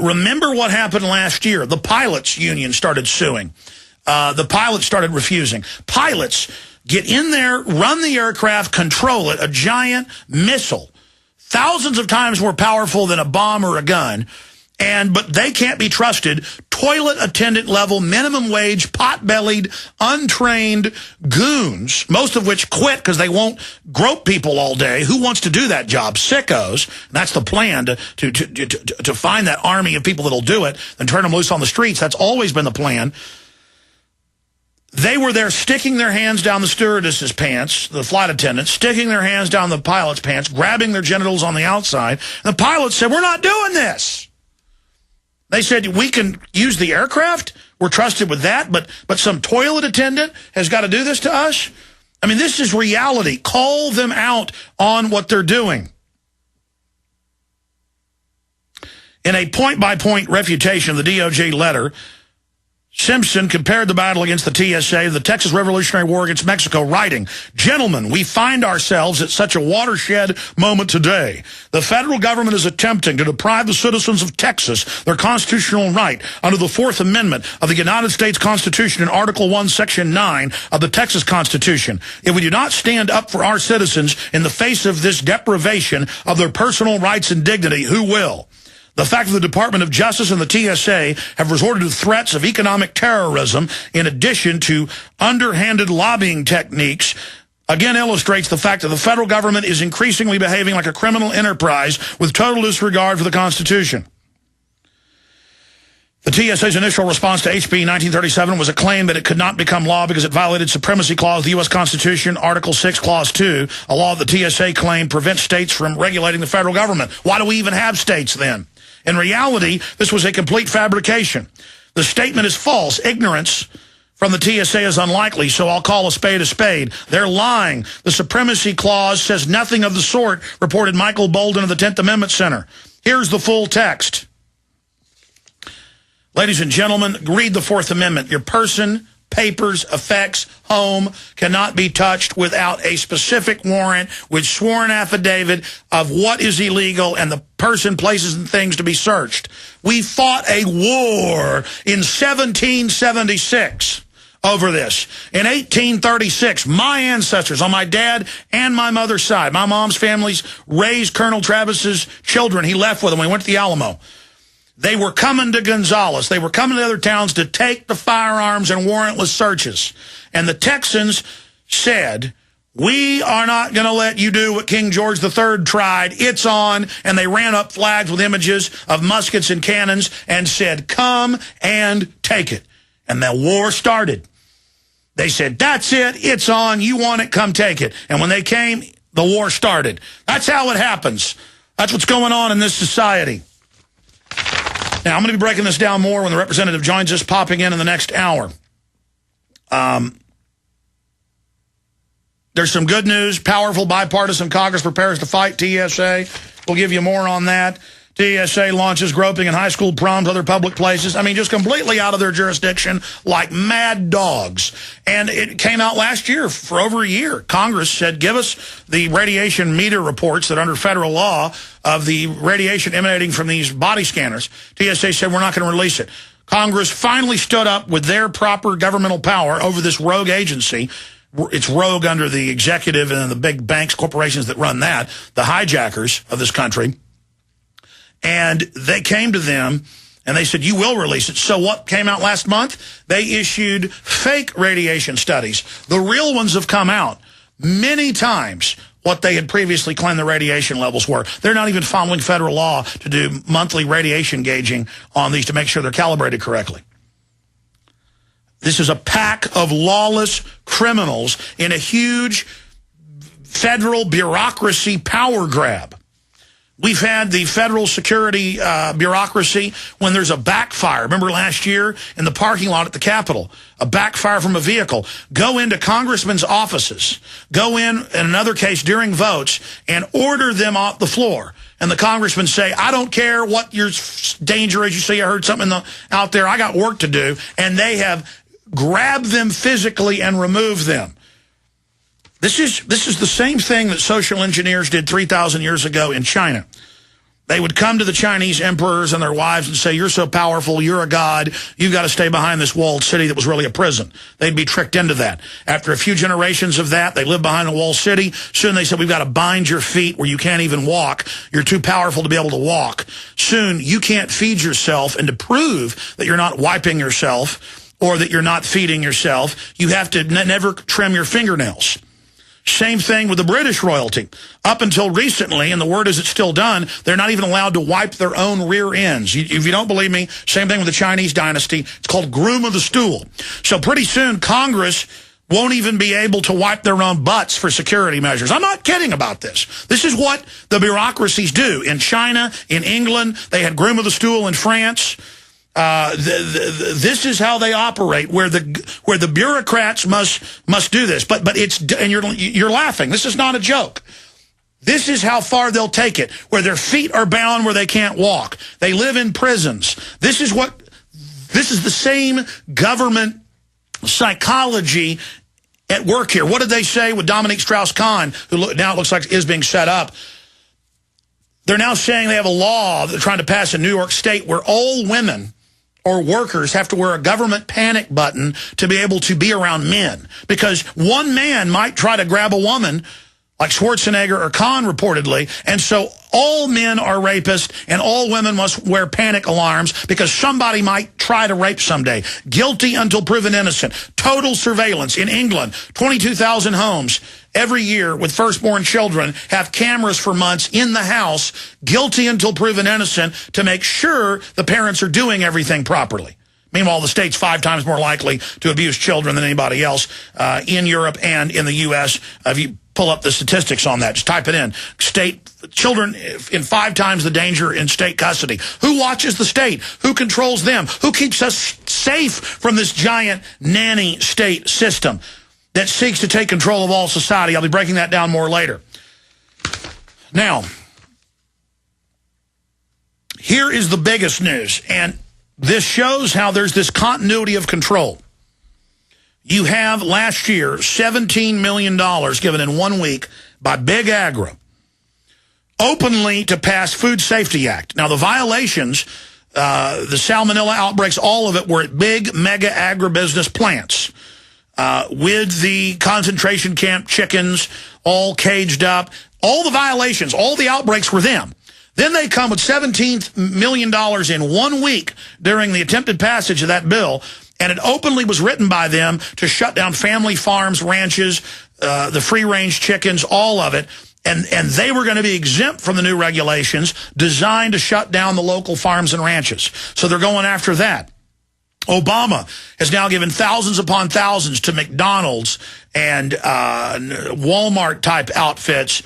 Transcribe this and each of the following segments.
Remember what happened last year. The pilots union started suing. The pilots started refusing. Pilots get in there, run the aircraft, control it, a giant missile, thousands of times more powerful than a bomb or a gun, but they can't be trusted. Toilet attendant level, minimum wage, pot-bellied, untrained goons, most of which quit because they won't grope people all day. Who wants to do that job? Sickos. And that's the plan, to find that army of people that'll do it and turn them loose on the streets. That's always been the plan. They were there sticking their hands down the stewardess's pants, the flight attendants, sticking their hands down the pilot's pants, grabbing their genitals on the outside. And the pilots said, we're not doing this. They said, we can use the aircraft. We're trusted with that. But some toilet attendant has got to do this to us? I mean, this is reality. Call them out on what they're doing. In a point-by-point refutation of the DOJ letter, Simpson compared the battle against the TSA to the Texas Revolutionary War against Mexico, writing, "Gentlemen, we find ourselves at such a watershed moment today. The federal government is attempting to deprive the citizens of Texas their constitutional right under the Fourth Amendment of the United States Constitution in Article 1, Section 9 of the Texas Constitution. If we do not stand up for our citizens in the face of this deprivation of their personal rights and dignity, who will? The fact that the Department of Justice and the TSA have resorted to threats of economic terrorism in addition to underhanded lobbying techniques again illustrates the fact that the federal government is increasingly behaving like a criminal enterprise with total disregard for the Constitution." The TSA's initial response to HB 1937 was a claim that it could not become law because it violated Supremacy Clause of the U.S. Constitution, Article 6, Clause 2, a law the TSA claimed prevents states from regulating the federal government. Why do we even have states then? In reality, this was a complete fabrication. The statement is false. Ignorance from the TSA is unlikely, so I'll call a spade a spade. They're lying. The Supremacy Clause says nothing of the sort, reported Michael Bolden of the 10th Amendment Center. Here's the full text. Ladies and gentlemen, read the Fourth Amendment. Your person, papers, effects, home cannot be touched without a specific warrant with sworn affidavit of what is illegal and the person, places, and things to be searched. We fought a war in 1776 over this. In 1836, my ancestors on my dad and my mother's side, my mom's families raised Colonel Travis's children. He left with them. We went to the Alamo. They were coming to Gonzales. They were coming to other towns to take the firearms and warrantless searches. And the Texans said, we are not going to let you do what King George III tried. It's on. And they ran up flags with images of muskets and cannons and said, come and take it. And the war started. They said, that's it. It's on. You want it. Come take it. And when they came, the war started. That's how it happens. That's what's going on in this society. Now, I'm going to be breaking this down more when the representative joins us, popping in the next hour. There's some good news. Powerful bipartisan Congress prepares to fight TSA. We'll give you more on that. TSA launches groping in high school proms, other public places. I mean, just completely out of their jurisdiction like mad dogs. And it came out last year for over a year. Congress said, give us the radiation meter reports that under federal law of the radiation emanating from these body scanners. TSA said, we're not going to release it. Congress finally stood up with their proper governmental power over this rogue agency. It's rogue under the executive and the big banks, corporations that run that, the hijackers of this country. And they came to them, and they said, you will release it. So what came out last month? They issued fake radiation studies. The real ones have come out many times what they had previously claimed the radiation levels were. They're not even following federal law to do monthly radiation gauging on these to make sure they're calibrated correctly. This is a pack of lawless criminals in a huge federal bureaucracy power grab. We've had the federal security bureaucracy when there's a backfire. Remember last year in the parking lot at the Capitol, a backfire from a vehicle. Go into congressmen's offices. Go in another case during votes and order them off the floor. And the congressmen say, I don't care what your danger is. You say I heard something out there. I got work to do. And they have grabbed them physically and removed them. This is the same thing that social engineers did 3,000 years ago in China. They would come to the Chinese emperors and their wives and say, you're so powerful, you're a god, you've got to stay behind this walled city that was really a prison. They'd be tricked into that. After a few generations of that, they lived behind a walled city. Soon they said, we've got to bind your feet where you can't even walk. You're too powerful to be able to walk. Soon you can't feed yourself, and to prove that you're not wiping yourself or that you're not feeding yourself, you have to never trim your fingernails. Same thing with the British royalty. Up until recently, and the word is it's still done, they're not even allowed to wipe their own rear ends. If you don't believe me, same thing with the Chinese dynasty. It's called groom of the stool. So pretty soon, Congress won't even be able to wipe their own butts for security measures. I'm not kidding about this. This is what the bureaucracies do. In China, in England, they had groom of the stool in France. This is how they operate, where the bureaucrats must do this. But it's, and you're laughing. This is not a joke. This is how far they'll take it, where their feet are bound where they can't walk. They live in prisons. This is the same government psychology at work here. What did they say with Dominique Strauss-Kahn, who now it looks like is being set up? They're now saying they have a law they're trying to pass in New York State where all women or workers have to wear a government panic button to be able to be around men. Because one man might try to grab a woman, like Schwarzenegger or Khan reportedly, and so all men are rapists and all women must wear panic alarms because somebody might try to rape someday. Guilty until proven innocent. Total surveillance. In England, 22,000 homes every year with firstborn children have cameras for months in the house, guilty until proven innocent, to make sure the parents are doing everything properly. Meanwhile, the state's 5 times more likely to abuse children than anybody else in Europe and in the U.S. If you pull up the statistics on that, just type it in. State children in 5 times the danger in state custody. Who watches the state? Who controls them? Who keeps us safe from this giant nanny state system that seeks to take control of all society? I'll be breaking that down more later. Now, here is the biggest news, and this shows how there's this continuity of control. You have last year $17 million given in 1 week by Big Agro openly to pass Food Safety Act. Now, the violations, the salmonella outbreaks, all of it were at big mega agribusiness plants with the concentration camp chickens all caged up. All the violations, all the outbreaks were them. Then they come with $17 million in 1 week during the attempted passage of that bill, and it openly was written by them to shut down family farms, ranches, the free-range chickens, all of it, and they were going to be exempt from the new regulations designed to shut down the local farms and ranches. So they're going after that. Obama has now given thousands upon thousands to McDonald's and Walmart-type outfits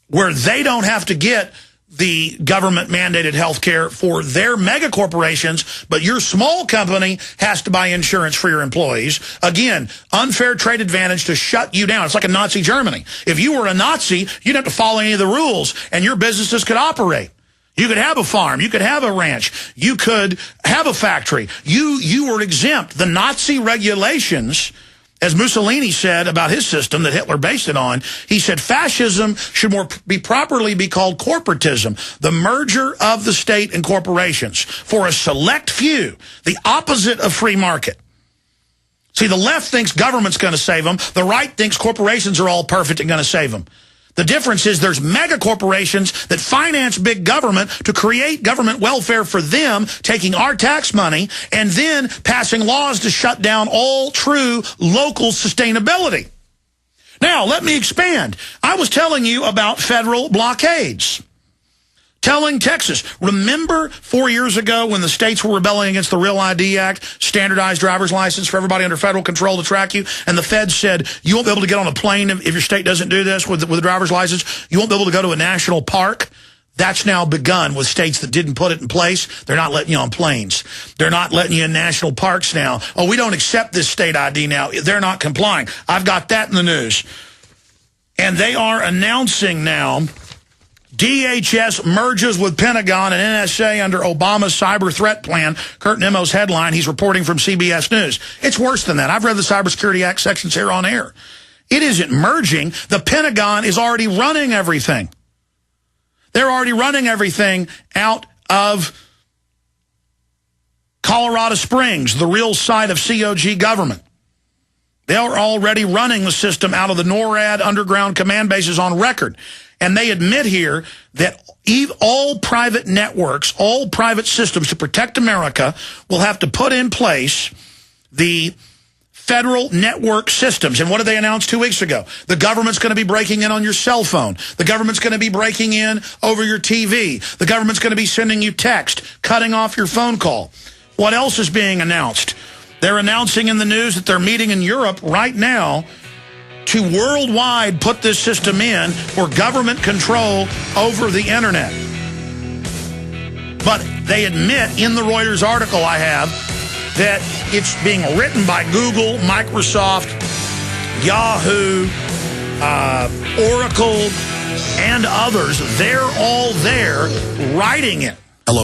where they don't have to get the government-mandated health care for their mega corporations, but your small company has to buy insurance for your employees. Again, unfair trade advantage to shut you down. It's like a Nazi Germany. If you were a Nazi, you'd have to follow any of the rules, and your businesses could operate. You could have a farm. You could have a ranch. You could have a factory. You were exempt. The Nazi regulations, as Mussolini said about his system that Hitler based it on, he said fascism should be properly be called corporatism, the merger of the state and corporations for a select few, the opposite of free market. See, the left thinks government's going to save them. The right thinks corporations are all perfect and going to save them. The difference is there's mega corporations that finance big government to create government welfare for them, taking our tax money, and then passing laws to shut down all true local sustainability. Now, let me expand. I was telling you about federal blockades. Telling Texas, remember 4 years ago when the states were rebelling against the Real ID Act, standardized driver's license for everybody under federal control to track you, and the feds said, you won't be able to get on a plane if your state doesn't do this with the driver's license. You won't be able to go to a national park. That's now begun with states that didn't put it in place. They're not letting you on planes. They're not letting you in national parks now. Oh, we don't accept this state ID now. They're not complying. I've got that in the news. And they are announcing now DHS merges with Pentagon and NSA under Obama's cyber threat plan. Kurt Nemo's headline, he's reporting from CBS News. It's worse than that. I've read the Cybersecurity Act sections here on air. It isn't merging. The Pentagon is already running everything. They're already running everything out of Colorado Springs, the real site of COG government. They are already running the system out of the NORAD underground command bases on record. And they admit here that all private networks, all private systems to protect America will have to put in place the federal network systems. And what did they announce 2 weeks ago? The government's going to be breaking in on your cell phone. The government's going to be breaking in over your TV. The government's going to be sending you text, cutting off your phone call. What else is being announced? They're announcing in the news that they're meeting in Europe right now to worldwide put this system in for government control over the internet. But they admit in the Reuters article I have that it's being written by Google, Microsoft, Yahoo, Oracle, and others. They're all there writing it.